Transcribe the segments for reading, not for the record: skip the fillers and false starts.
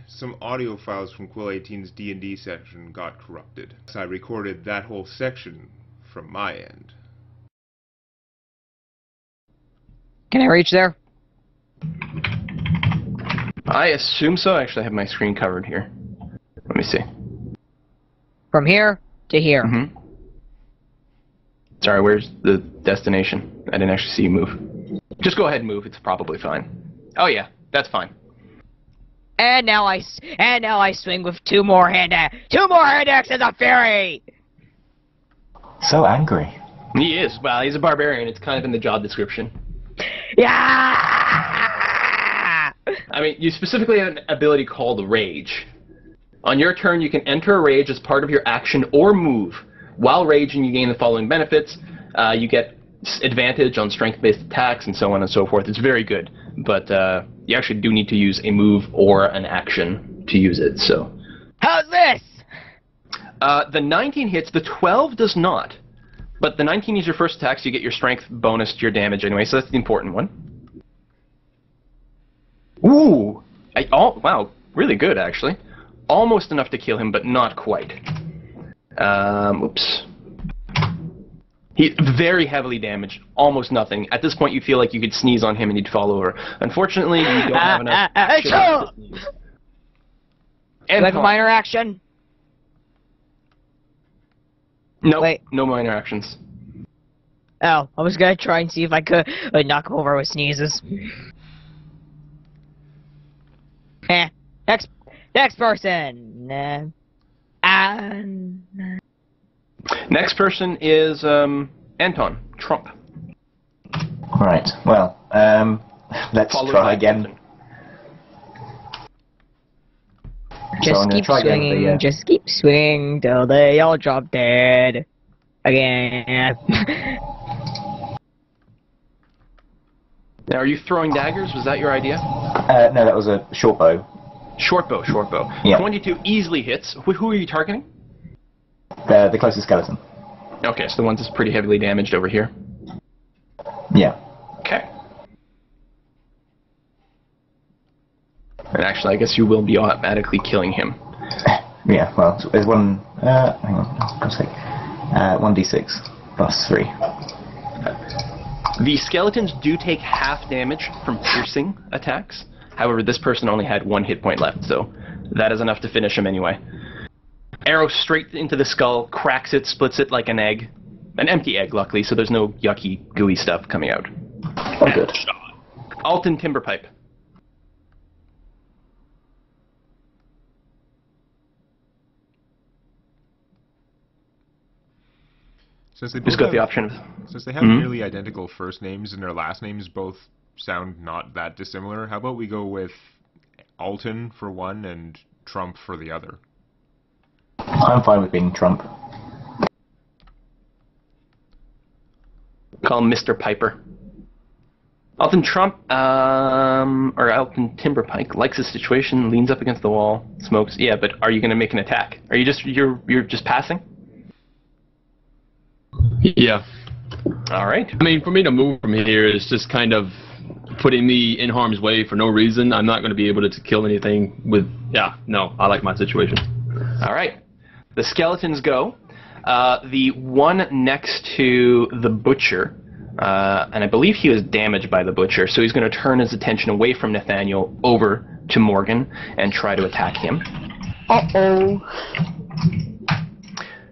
Some audio files from Quill18's D&D section got corrupted, so I recorded that whole section from my end. Can I reach there? I assume so. Actually, I have my screen covered here. Let me see. From here to here. Mm-hmm. Sorry, where's the destination? I didn't actually see you move. Just go ahead and move. It's probably fine. Oh yeah, that's fine. And now I swing with two more hand axes of fury. So angry. He is. Well, he's a barbarian. It's kind of in the job description. Yeah. I mean, you specifically have an ability called Rage. On your turn, you can enter a rage as part of your action or move. While raging, you gain the following benefits. You get advantage on strength-based attacks and so on and so forth. It's very good, but you actually do need to use a move or an action to use it. So, how's this? The 19 hits. The 12 does not. But the 19 is your first attack, so you get your strength bonus to your damage anyway. So that's the important one. Ooh! Wow, really good actually. Almost enough to kill him, but not quite. Oops. He's very heavily damaged, almost nothing. At this point, you feel like you could sneeze on him and he'd fall over. Unfortunately, you don't have enough. Do I have a minor action? No, Wait. no minor actions. Oh, I was gonna try and see if I could knock him over with sneezes. Next person. Next person is Anton, Trump. Right, well, let's Followed try by again. Just keep swinging, just keep swinging till they all drop dead. Again. Now, are you throwing daggers? Was that your idea? No, that was a short bow. Short bow. Yeah. 22 easily hits. Who are you targeting? The closest skeleton. Okay, so the one that's pretty heavily damaged over here. Yeah. Okay. And actually, I guess you will be automatically killing him. Yeah, well, there's one... hang on, one sec. 1d6 plus 3. The skeletons do take half damage from piercing attacks. However, this person only had 1 hit point left, so that is enough to finish him anyway. Arrow straight into the skull, cracks it, splits it like an egg. An empty egg, luckily, so there's no yucky, gooey stuff coming out. Oh, good. Alton, Timberpipe. Since they Who's got the option? Since they have nearly identical first names and their last names both sound not that dissimilar, how about we go with Alton for one and Trump for the other? I'm fine with being Trump. Call him Mr. Piper. Alton Trump, or Alton Timberpike likes the situation, leans up against the wall, smokes. Yeah, but are you going to make an attack? Are you just you're just passing? Yeah. All right. I mean, for me to move from here is just kind of putting me in harm's way for no reason. I'm not going to be able to kill anything with... Yeah, no, I like my situation. All right. The skeletons go. The one next to the butcher, and I believe he was damaged by the butcher, so he's going to turn his attention away from Nathaniel over to Morgan and try to attack him. Uh-oh.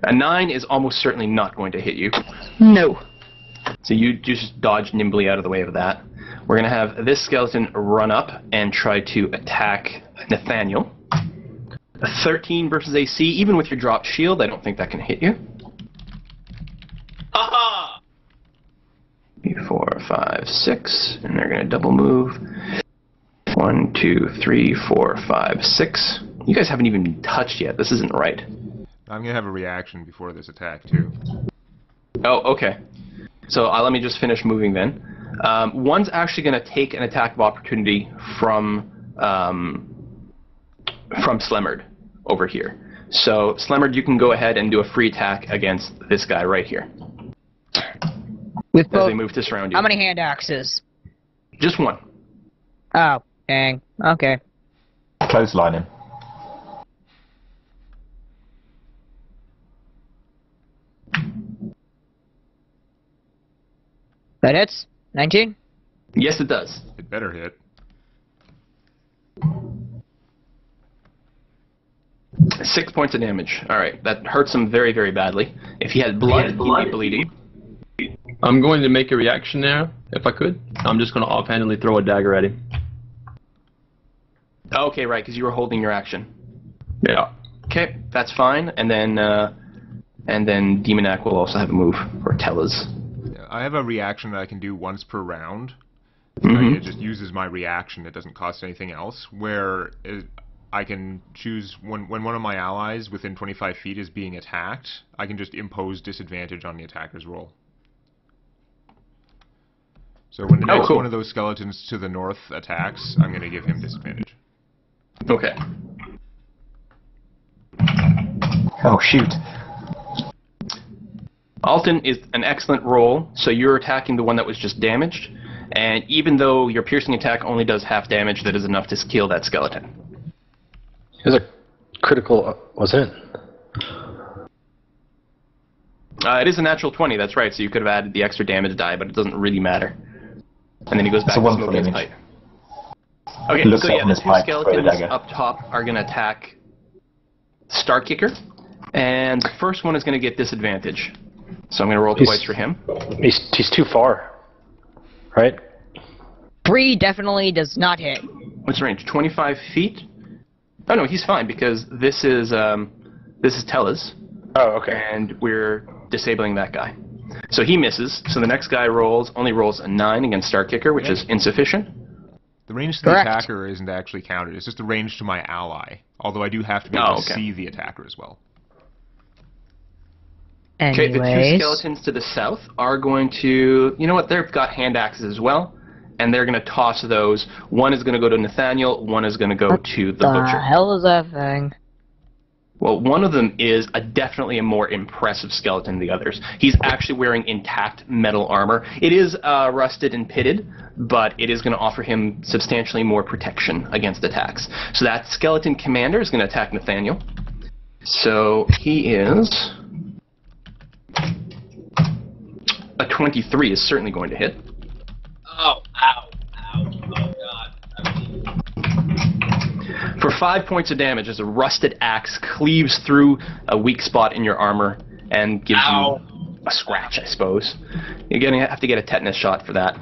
A 9 is almost certainly not going to hit you. No. So you just dodge nimbly out of the way of that. We're going to have this skeleton run up and try to attack Nathaniel. A 13 versus AC, even with your dropped shield, I don't think that can hit you. Aha! 4, 5, 6, and they're going to double move. 1, 2, 3, 4, 5, 6. You guys haven't even been touched yet. This isn't right. I'm going to have a reaction before this attack, too. Oh, okay. So let me just finish moving then. One's actually going to take an attack of opportunity from Slemurd over here. So, Slemurd, you can go ahead and do a free attack against this guy right here. With As both, they move to surround you. how many hand axes? Just one. Oh, dang. Okay. clothesline him. That hits. 19. Yes, it does. It better hit. 6 points of damage. Alright, that hurts him very, very badly. If he had blood, he'd be bleeding. I'm going to make a reaction there, if I could. I'm just going to offhandedly throw a dagger at him. Okay, right, because you were holding your action. Yeah. Okay, that's fine. And then Demonac will also have a move, or Tellaz. I have a reaction that I can do once per round. It just uses my reaction. It doesn't cost anything else. I can choose when one of my allies within 25 feet is being attacked, I can just impose disadvantage on the attacker's roll. So when the next one of those skeletons to the north attacks, I'm going to give him disadvantage. Okay. Oh, shoot. Alton is an excellent roll, so you're attacking the one that was just damaged, and even though your piercing attack only does half damage, that is enough to kill that skeleton. It was a critical, was it? It is a natural 20, that's right, so you could have added the extra damage die, but it doesn't really matter. And then he goes back to smoking his pipe. Okay, so yeah, the two skeletons up top are going to attack Starkicker, and the first one is going to get disadvantage. So I'm going to roll twice for him. He's too far, right? 3 definitely does not hit. What's the range? 25 feet? Oh no, he's fine because this is Tellaz. Oh, okay. And we're disabling that guy. So he misses. So the next guy only rolls a 9 against Starkicker, which is insufficient. The range to the attacker isn't actually counted. It's just the range to my ally. Although I do have to be able to see the attacker as well. Okay, the two skeletons to the south are going to... You know what? They've got hand axes as well. And they're going to toss those. One is going to go to Nathaniel. One is going to go to the butcher. What the hell is that thing? Well, one of them is definitely a more impressive skeleton than the others. He's actually wearing intact metal armor. It is rusted and pitted, but it is going to offer him substantially more protection against attacks. So that skeleton commander is going to attack Nathaniel. So he is... A 23 is certainly going to hit. Oh, ow, ow, oh god. For 5 points of damage, as a rusted axe cleaves through a weak spot in your armor and gives you a scratch, I suppose. You're going to have to get a tetanus shot for that.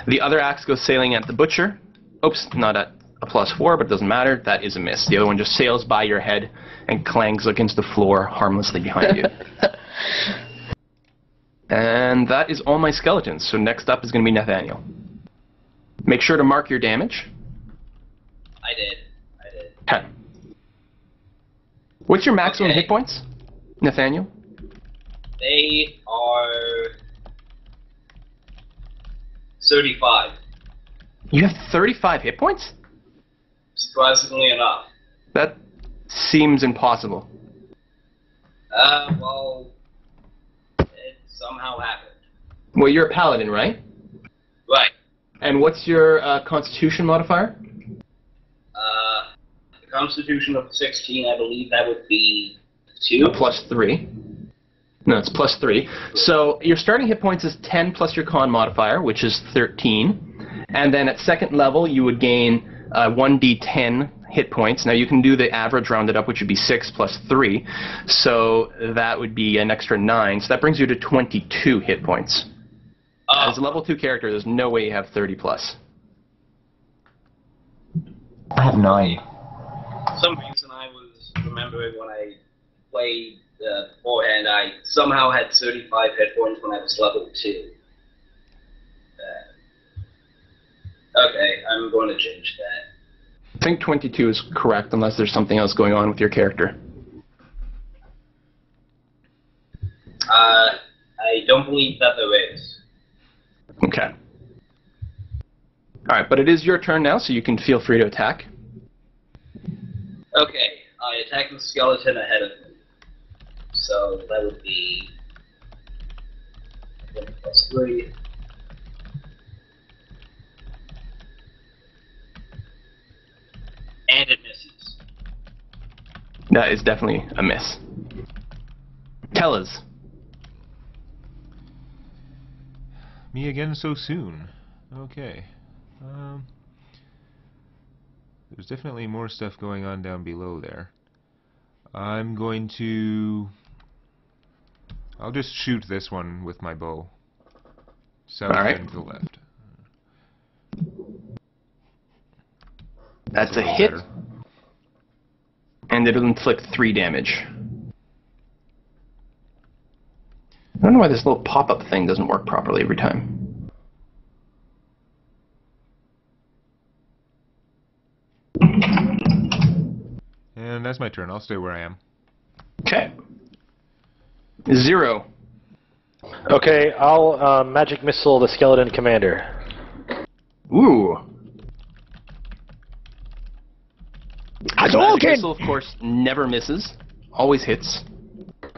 The other axe goes sailing at the butcher. Oops, not at a +4, but it doesn't matter. That is a miss. The other one just sails by your head and clangs against the floor harmlessly behind you. And that is all my skeletons. So next up is going to be Nathaniel. Make sure to mark your damage. I did. Okay. What's your maximum hit points, Nathaniel? They are 35. You have 35 hit points? Surprisingly enough. That seems impossible. Well, it somehow happened. Well, you're a paladin, right? Right. And what's your constitution modifier? The constitution of 16, I believe that would be 2. A +3. No, it's +3. So your starting hit points is 10 plus your con modifier, which is 13. And then at second level, you would gain 1d10 hit points. Now you can do the average rounded up, which would be 6 plus 3. So that would be an extra 9. So that brings you to 22 hit points. As a level 2 character, there's no way you have 30 plus. I have 9. For some reason I was remembering when I played beforehand, I somehow had 35 hit points when I was level 2. Okay, I'm going to change that. I think 22 is correct, unless there's something else going on with your character. I don't believe that there is. Okay. Alright, but it is your turn now, so you can feel free to attack. Okay, I attack the skeleton ahead of me. So that would be 1 plus 3. And it misses. That is definitely a miss. Tellaz. Me again so soon. Okay. There's definitely more stuff going on down below there. I'm going to... I'll just shoot this one with my bow. South and to the left. That's a hit. Better. And it'll inflict 3 damage. I don't know why this little pop-up thing doesn't work properly every time. And that's my turn. I'll stay where I am. Okay. 0. Okay, I'll magic missile the skeleton commander. Ooh. Magic missile, of course, never misses. Always hits.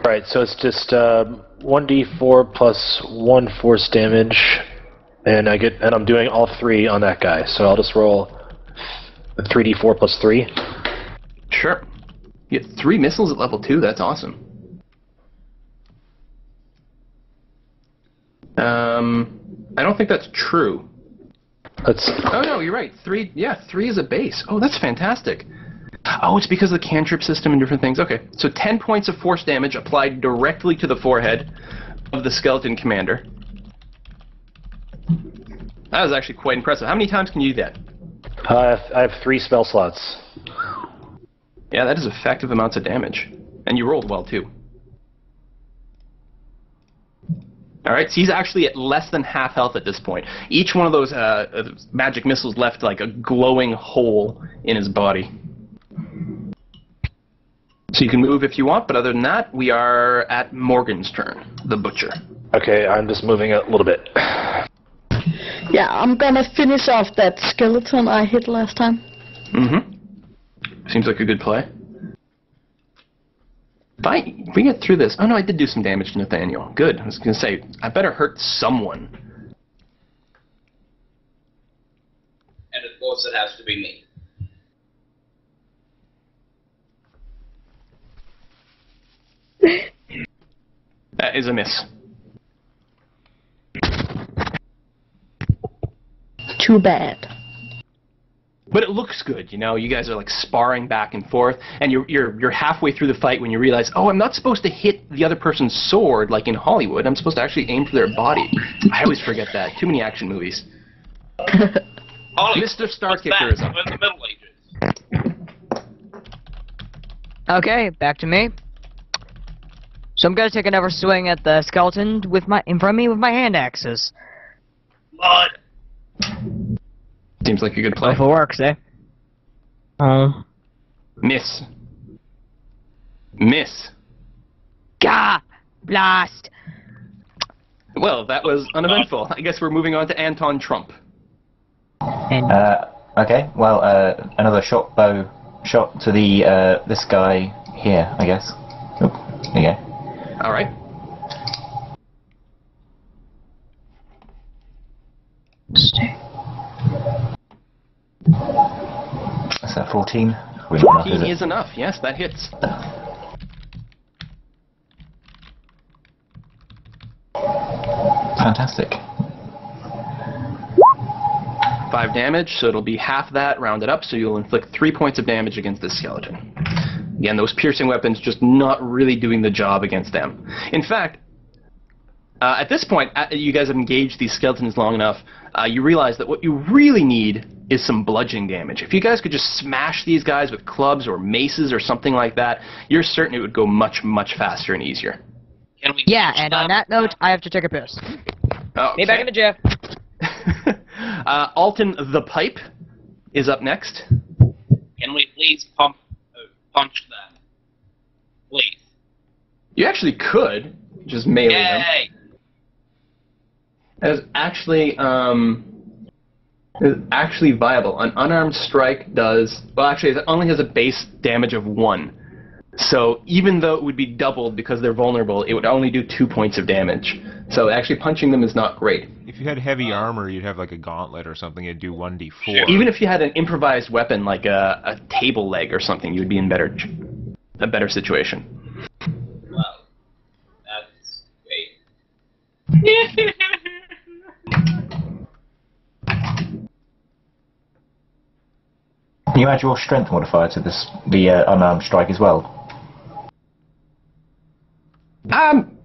Right, so it's just 1d4 plus 1 force damage, and I'm doing all 3 on that guy. So I'll just roll 3d4 plus 3. Sure. You get 3 missiles at level 2. That's awesome. I don't think that's true. Oh no, you're right. 3. Yeah, 3 is a base. Oh, that's fantastic. Oh, it's because of the cantrip system and different things. Okay, so 10 points of force damage applied directly to the forehead of the skeleton commander. That was actually quite impressive. How many times can you do that? I have 3 spell slots. Yeah, that is effective amounts of damage. And you rolled well, too. Alright, so he's actually at less than half health at this point. Each one of those magic missiles left like a glowing hole in his body. So you can move if you want, but other than that, we are at Morgan's turn, the butcher. Okay, I'm just moving a little bit. Yeah, I'm gonna finish off that skeleton I hit last time. Mm-hmm. Seems like a good play. If we get through this... Oh no, I did do some damage to Nathaniel. Good. I was gonna say, I better hurt someone. And of course it has to be me. That is a miss. Too bad. But it looks good, you know. You guys are like sparring back and forth, and you're halfway through the fight when you realize, oh, I'm not supposed to hit the other person's sword like in Hollywood. I'm supposed to actually aim for their body. I always forget that. Too many action movies. Mr. Starkicker is up. In the Middle Ages. Okay, back to me. So I'm gonna take another swing at the skeleton in front of me with my hand axes. Blood. Seems like a good play. If it works, eh? Miss. Miss. Gah! Blast! Well, that was uneventful. I guess we're moving on to Anton Trump. And okay, well, another shot bow shot to the this guy here, I guess. Oop, there you go. All right. stay. That's a 14. 14 is enough. Yes, that hits. Fantastic. 5 damage, so it'll be half that, rounded up, so you'll inflict 3 points of damage against this skeleton. Again, those piercing weapons just not really doing the job against them. In fact, at this point, you guys have engaged these skeletons long enough, you realize that what you really need is some bludgeoning damage. If you guys could just smash these guys with clubs or maces or something like that, you're certain it would go much, much faster and easier. Can we and on that note, I have to take a piss. Okay. Me back in the gym. Alton the Pipe is up next. Can we please punch that? Please. You actually could just melee them. Yay! That is actually viable. An unarmed strike does... Well, actually, it only has a base damage of 1. So even though it would be doubled because they're vulnerable, it would only do 2 points of damage. So actually punching them is not great. If you had heavy armor, you'd have like a gauntlet or something, it'd do 1d4. Even if you had an improvised weapon like a table leg or something, you'd be in better a better situation. Well, that's great. Can you add your strength modifier to the unarmed strike as well?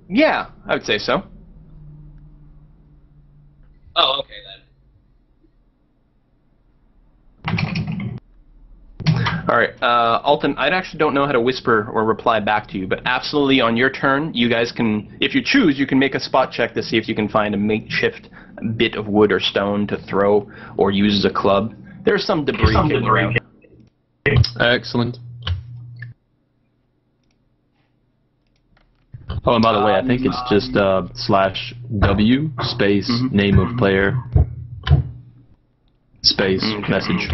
Yeah, I would say so. Oh, okay then. Alright, Alton, I actually don't know how to whisper or reply back to you, but absolutely on your turn, you guys can, if you choose, you can make a spot check to see if you can find a makeshift bit of wood or stone to throw or use as a club. There's some debris kicking around. Excellent. Oh, and by the way, I think it's just /W space name of player space message.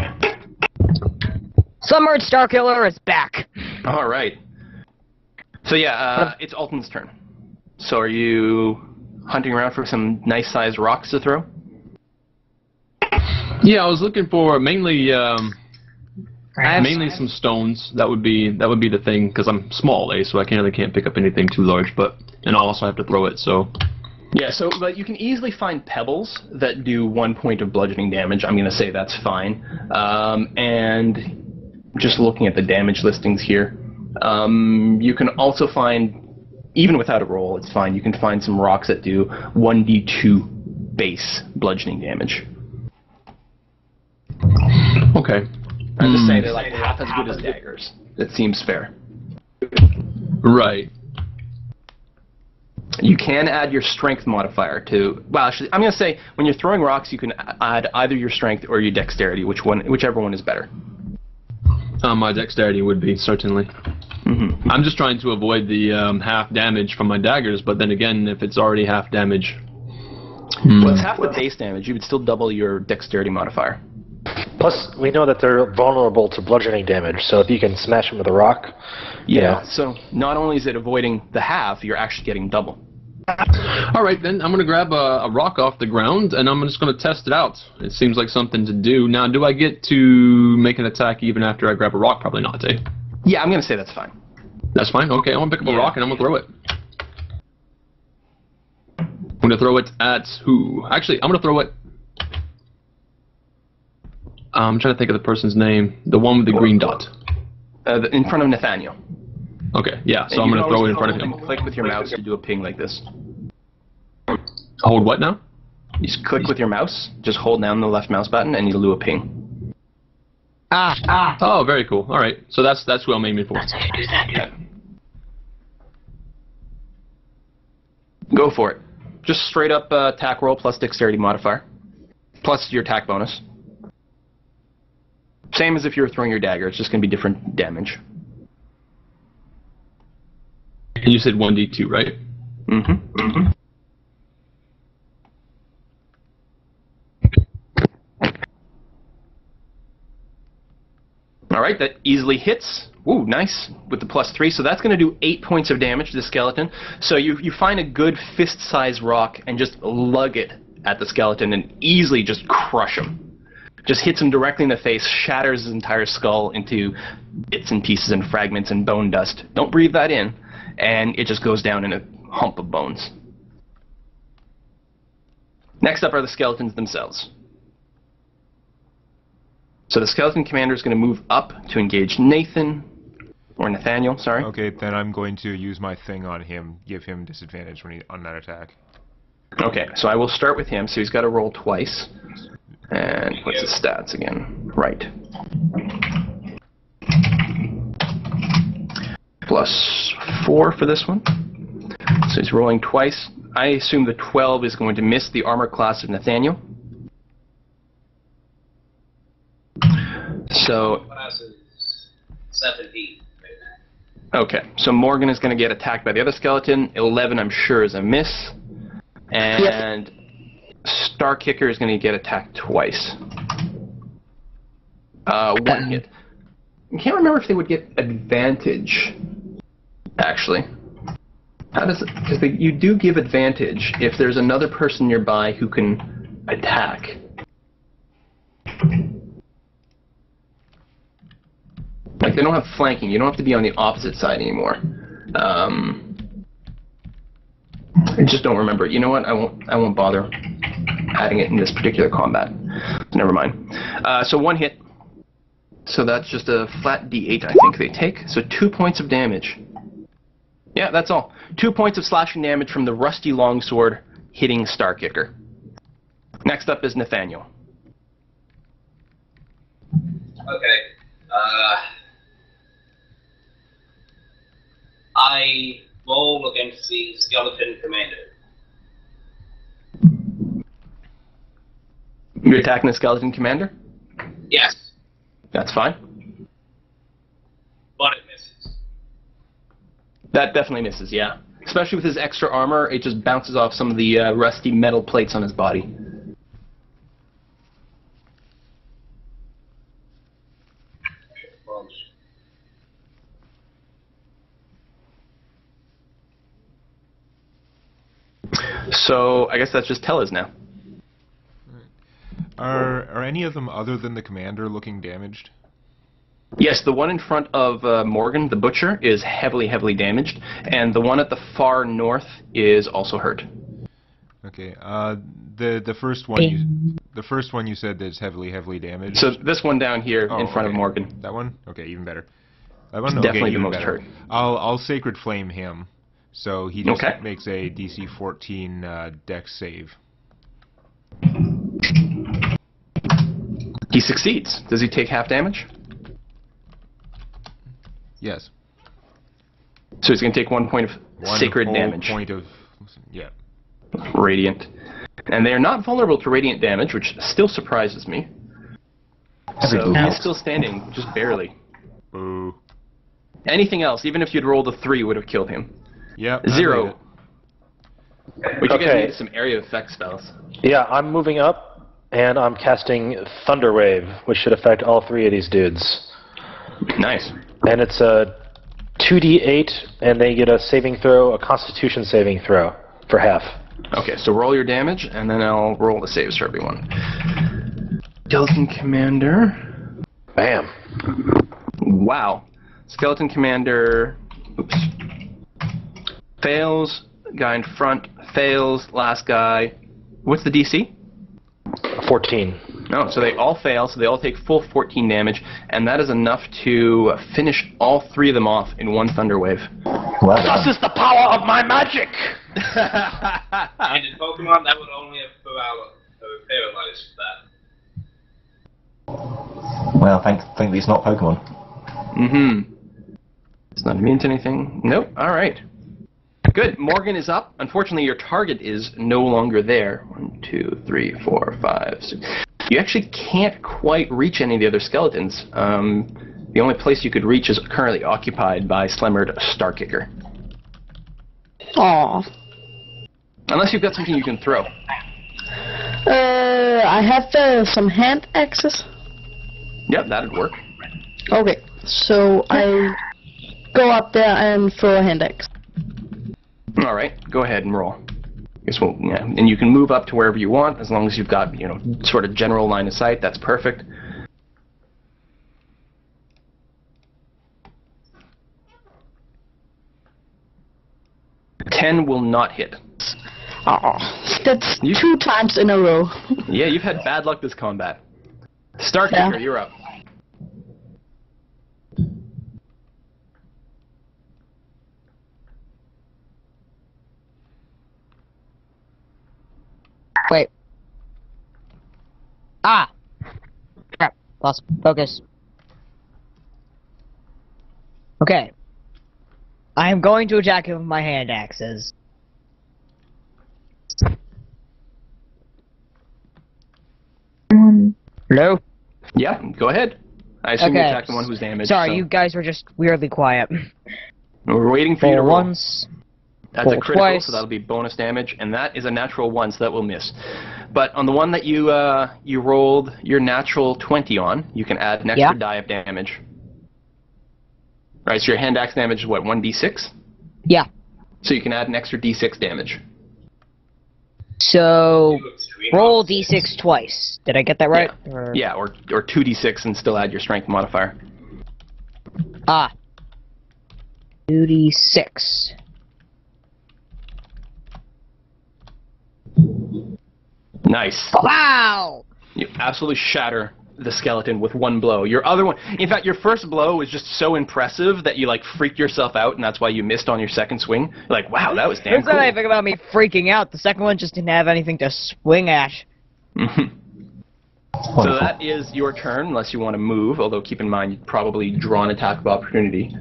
Slemurd Starkiller is back. Alright. So yeah, it's Alton's turn. So are you hunting around for some nice sized rocks to throw? Yeah, I was looking for mainly some stones. That would be the thing, because I'm small, so I really can't pick up anything too large. And I also have to throw it, so. Yeah, but you can easily find pebbles that do 1 point of bludgeoning damage. I'm going to say that's fine. And just looking at the damage listings here, you can also find, even without a roll, it's fine. You can find some rocks that do 1d2 base bludgeoning damage. Okay. I'm just saying they're like half as good as daggers. It seems fair. Right. You can add your strength modifier to. Well, actually, I'm going to say when you're throwing rocks, you can add either your strength or your dexterity, whichever one is better. My dexterity would be, certainly. Mm-hmm. I'm just trying to avoid the half damage from my daggers, but then again, if it's already half damage. Well, it's half the base damage. You would still double your dexterity modifier. Plus, we know that they're vulnerable to bludgeoning damage, so if you can smash them with a rock... Yeah, so not only is it avoiding the half, you're actually getting double. Alright then, I'm going to grab a rock off the ground, and I'm just going to test it out. It seems like something to do. Now, do I get to make an attack even after I grab a rock? Probably not, eh? Yeah, I'm going to say that's fine. That's fine? Okay, I'm going to pick up a rock and I'm going to throw it. I'm going to throw it at who? Actually, I'm going to throw it... I'm trying to think of the person's name. The one with the green dot. In front of Nathaniel. Okay, yeah, so I'm going to throw it in front of him. Click with your mouse to do a ping like this. Hold what now? You just click with your mouse, just hold down the left mouse button, and you'll do a ping. Oh, very cool. Alright, so that's who I'm aiming for. That's how you do that. Yeah. Go for it. Just straight up attack roll plus dexterity modifier. Plus your attack bonus. Same as if you were throwing your dagger, it's just going to be different damage. And you said 1d2, right? Mm-hmm. Mm-hmm. Alright, that easily hits. Ooh, nice. With the +3, so that's going to do 8 points of damage to the skeleton. So you find a good fist-sized rock and just lug it at the skeleton and easily just crush him. Just hits him directly in the face, shatters his entire skull into bits and pieces and fragments and bone dust. Don't breathe that in, and it just goes down in a hump of bones. Next up are the skeletons themselves. So the skeleton commander is going to move up to engage Nathaniel, sorry. Okay, then I'm going to use my thing on him, give him disadvantage on that attack. Okay, so I will start with him, so he's got to roll twice. And what's his stats again? Right. +4 for this one. So he's rolling twice. I assume the 12 is going to miss the armor class of Nathaniel. So... Class is 17. Okay, so Morgan is going to get attacked by the other skeleton. 11, I'm sure, is a miss. And... Starkicker is going to get attacked twice. One hit. I can't remember if they would get advantage, actually. How does it... Because you do give advantage if there's another person nearby who can attack. Like, they don't have flanking. You don't have to be on the opposite side anymore. I just don't remember it. You know what? I won't bother adding it in this particular combat. Never mind. So 1 hit. So that's just a flat D8, I think they take. So 2 points of damage. Yeah, that's all. 2 points of slashing damage from the rusty longsword hitting Starkicker. Next up is Nathaniel. Okay. I roll against the skeleton commander. You're attacking the skeleton commander? Yes, That's fine. but it misses. That definitely misses, yeah. Especially with his extra armor, it just bounces off some of the rusty metal plates on his body. So, I guess that's just Tellaz now. Are any of them other than the commander looking damaged? Yes, the one in front of Morgan, the butcher, is heavily, heavily damaged, and the one at the far north is also hurt. Okay. The first one you said is heavily, heavily damaged. So this one down here in front of Morgan. That one? Okay, even better. That one? Definitely okay, the even most better. hurt. I'll Sacred Flame him, so he just Okay. makes a DC 14 Dex save. He succeeds. Does he take half damage? Yes. So he's going to take 1 point of sacred whole damage. Point of, yeah. Radiant. And they are not vulnerable to radiant damage, which still surprises me. So he's still standing, just barely. Boo. Anything else, even if you'd rolled a 3, would have killed him. Yep. 0. But you guys Okay. need some area effect spells. Yeah, I'm moving up, and I'm casting Thunder Wave, which should affect all 3 of these dudes. Nice. And it's a 2d8, and they get a saving throw, a Constitution saving throw, for half. Okay, so roll your damage, and then I'll roll the saves for everyone. Skeleton Commander. Bam. Wow. Skeleton Commander. Oops. Fails. Guy in front. Fails. Last guy. What's the DC? 14. No, so they all fail, so they all take full 14 damage, and that is enough to finish all 3 of them off in 1 Thunder Wave. Well done. This is the power of my magic! And in Pokemon, that would only have paralyzed that. Well, thankfully it's not Pokemon. Mm-hmm. It's not immune to anything. Nope. All right. Good. Morgan is up. Unfortunately, your target is no longer there. 1, 2, 3, 4, 5, 6. You actually can't quite reach any of the other skeletons. The only place you could reach is currently occupied by Slemurd Starkicker. Aw. Unless you've got something you can throw. I have some hand axes. Yep, that'd work. Okay, so I go up there and throw a hand axe. All right, go ahead and roll. Guess we'll, yeah, and you can move up to wherever you want as long as you've got, you know, sort of general line of sight. That's perfect. Ten will not hit. Oh, that's You- 2 times in a row. Yeah, you've had bad luck this combat. Starkicker, Yeah. you're up. Wait. Ah! Crap. Lost focus. Okay. I am going to attack him with my hand axes. Hello? Yeah, go ahead. I assume you Okay. attack the one who's damaged. Sorry, so you guys were just weirdly quiet. we're waiting for you to For roll. once. That's a roll critical, twice. so that'll be bonus damage, and that is a natural 1, so that will miss. But on the one that you you rolled your natural 20 on, you can add an extra Yeah. die of damage. Right, so your hand axe damage is what, 1d6? Yeah. So you can add an extra d6 damage. So, You extreme roll opposites. d6 twice. Did I get that right? Or- Yeah, or 2d6 and still add your strength modifier. Ah. 2d6. Nice. Wow! You absolutely shatter the skeleton with one blow. Your other one, in fact, your first blow was just so impressive that you like freaked yourself out, and that's why you missed on your second swing. You're like, wow, that was damn There's cool. not anything about me freaking out. The second one just didn't have anything to swing at. So that is your turn, unless you want to move, although keep in mind you'd probably draw an attack of opportunity,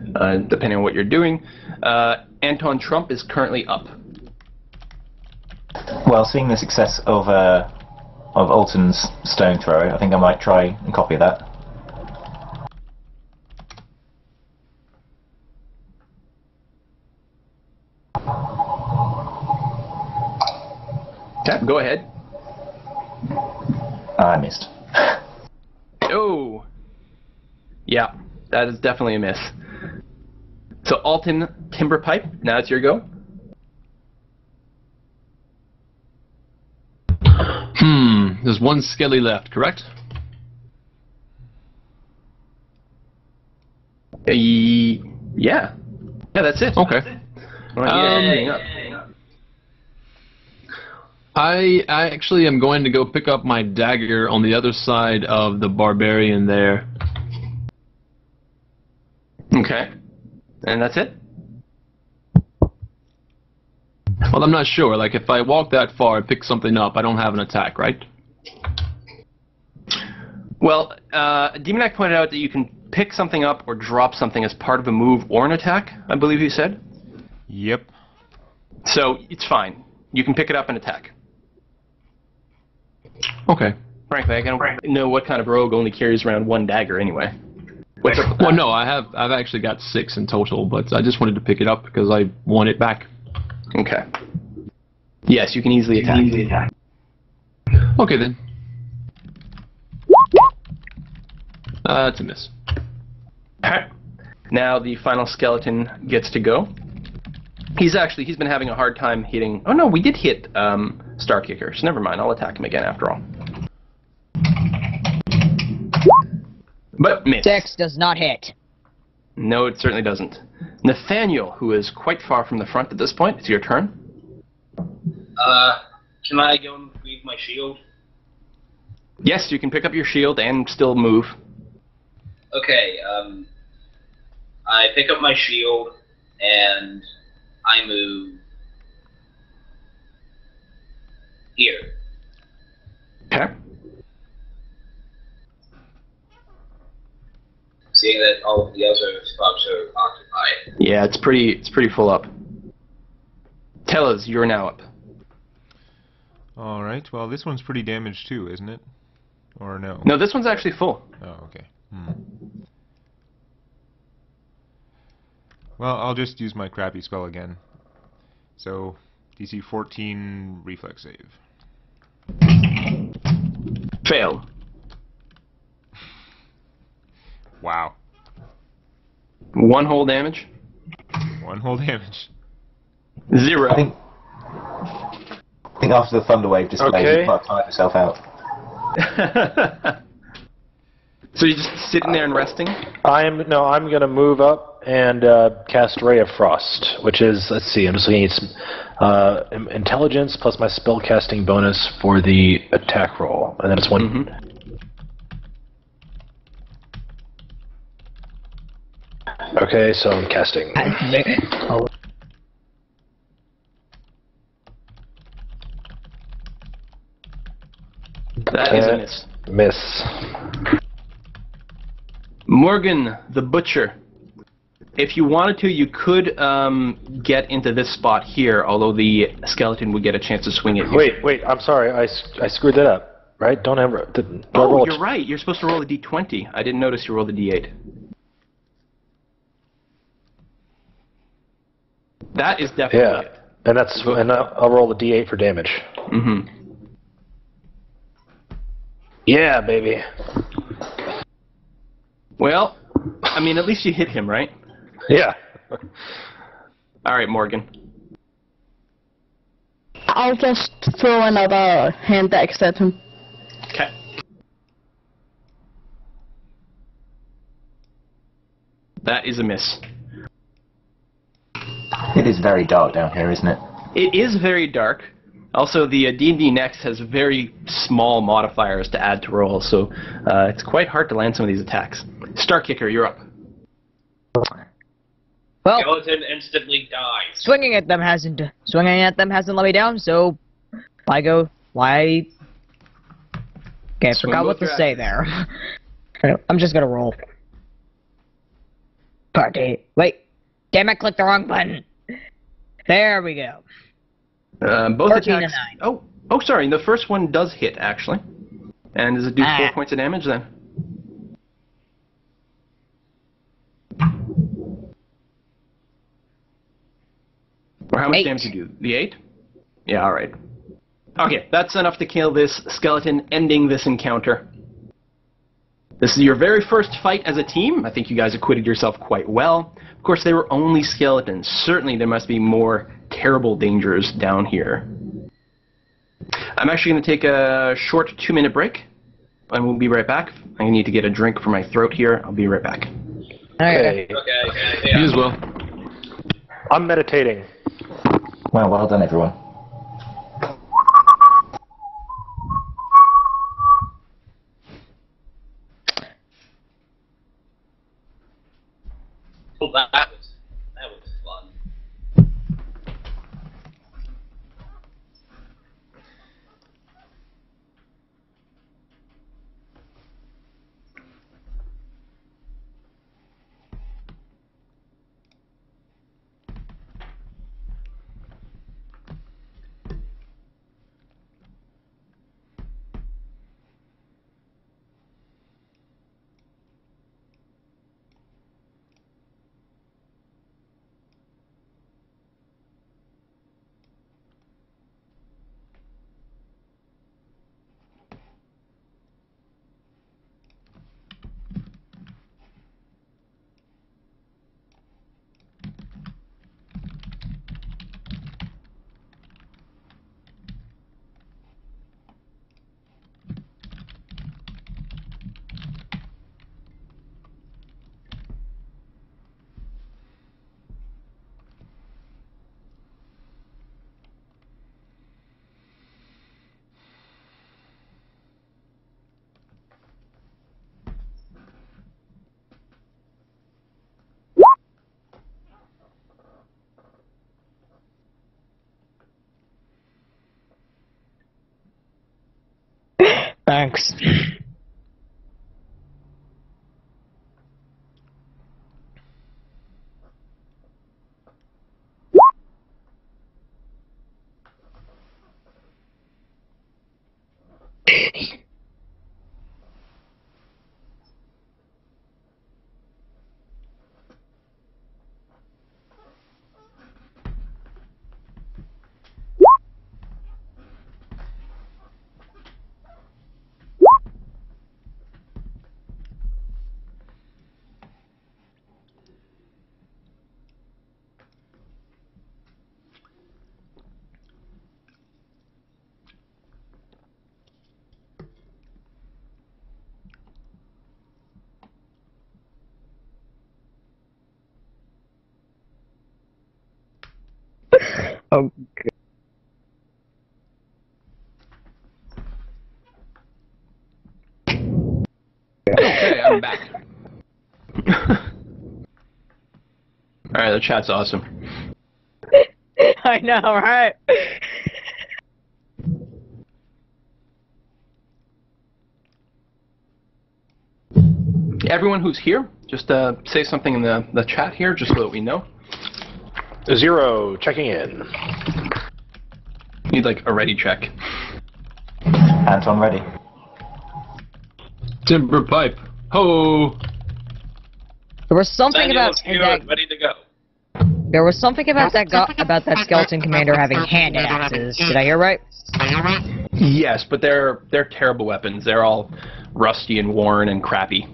depending on what you're doing. Anton Trump is currently up. Well, seeing the success of Alton's stone throw, I think I might try and copy that. Okay, go ahead. I missed. Oh! Yeah, that is definitely a miss. So Alton, Timberpipe, now it's your go. There's one skelly left, correct? Yeah. Yeah, that's it. Okay. I actually am going to go pick up my dagger on the other side of the Barbarian there. Okay. And that's it? Well, I'm not sure. Like, if I walk that far and pick something up, I don't have an attack, right? Well, Demonac pointed out that you can pick something up or drop something as part of a move or an attack, I believe he said. Yep. So, it's fine. You can pick it up and attack. Okay. Frankly, I don't know what kind of rogue only carries around one dagger anyway. What's up with that? Well, no, I've actually got 6 in total, but I just wanted to pick it up because I want it back. Okay. Yes, you can easily attack. Okay, then. It's a miss. Okay. Now the final skeleton gets to go. He's been having a hard time hitting... Oh no, we did hit Starkicker, so never mind, I'll attack him again after all. But miss. 6 does not hit. No, it certainly doesn't. Nathaniel, who is quite far from the front at this point, it's your turn. Can I go and retrieve my shield? Yes, you can pick up your shield and still move. Okay, I pick up my shield, and I move here. Okay. Seeing that all of the other spots are occupied. Yeah, it's pretty full up. Tellaz, you're now up. Alright, well this one's pretty damaged too, isn't it? Or no? No, this one's actually full. Oh, okay. Well, I'll just use my crappy spell again. So, DC 14 reflex save. Fail. Wow. 1 whole damage. 1 whole damage. 0. I think after the Thunderwave display, you might tire yourself out. So you're just sitting there and resting? I'm gonna move up and cast Ray of Frost, which is, let's see, I'm just looking at some intelligence plus my spellcasting bonus for the attack roll, and then it's 1. Okay, so I'm casting. That is a miss. Miss. Morgan, the Butcher. If you wanted to, you could get into this spot here, although the skeleton would get a chance to swing at you. Wait, I'm sorry, I screwed that up, right? Don't ever... Oh, you're right, you're supposed to roll a d20. I didn't notice you rolled a d8. That is definitely it. And I'll roll a d8 for damage. Yeah, baby. Well, I mean, at least you hit him, right? Yeah. All right, Morgan. I'll just throw another hand axe at him. Okay. That is a miss. It is very dark down here, isn't it? It is very dark. Also, the D&Dnext has very small modifiers to add to rolls, so it's quite hard to land some of these attacks. Starkicker, you're up. Well, Skeleton instantly dies. swinging at them hasn't let me down, so okay, I forgot what to say there. I'm just gonna roll. Party. Wait. Damn it, clicked the wrong button. There we go. Both 13 attacks. and 9. Oh, sorry. The first one does hit actually. And does it do 4 points of damage then? Or how much 8. damage do you do? The 8? Yeah, all right. Okay, that's enough to kill this skeleton, ending this encounter. This is your very first fight as a team. I think you guys acquitted yourself quite well. Of course, they were only skeletons. Certainly, there must be more terrible dangers down here. I'm actually going to take a short 2-minute break, and we'll be right back. I need to get a drink for my throat here. I'll be right back. Okay. Okay. You as well. I'm meditating. Well done, everyone. Well, that was fun. Thanks. Oh, Okay, I'm back. Alright, the chat's awesome. I know, right? Everyone who's here, just say something in the chat here, just so that we know. 0, checking in. Need like a ready check. Anton ready. Timberpipe. Ho! There was something Nathaniel about is here that. and ready to go. There was something about that skeleton commander having hand axes. Did I hear right? Yes, but they're terrible weapons. They're all rusty and worn and crappy.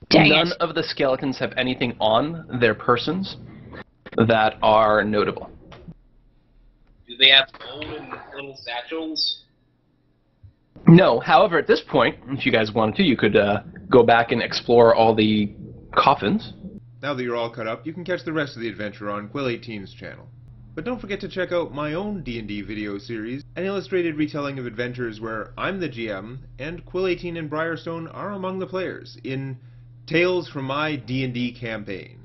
Dang None it. of the skeletons have anything on their persons that are notable. Do they have golden little satchels? No, however, at this point, if you guys wanted to, you could go back and explore all the coffins. Now that you're all caught up, you can catch the rest of the adventure on Quill18's channel. But don't forget to check out my own D&D video series, an illustrated retelling of adventures where I'm the GM, and Quill18 and Briarstone are among the players, in Tales from My D&D Campaign.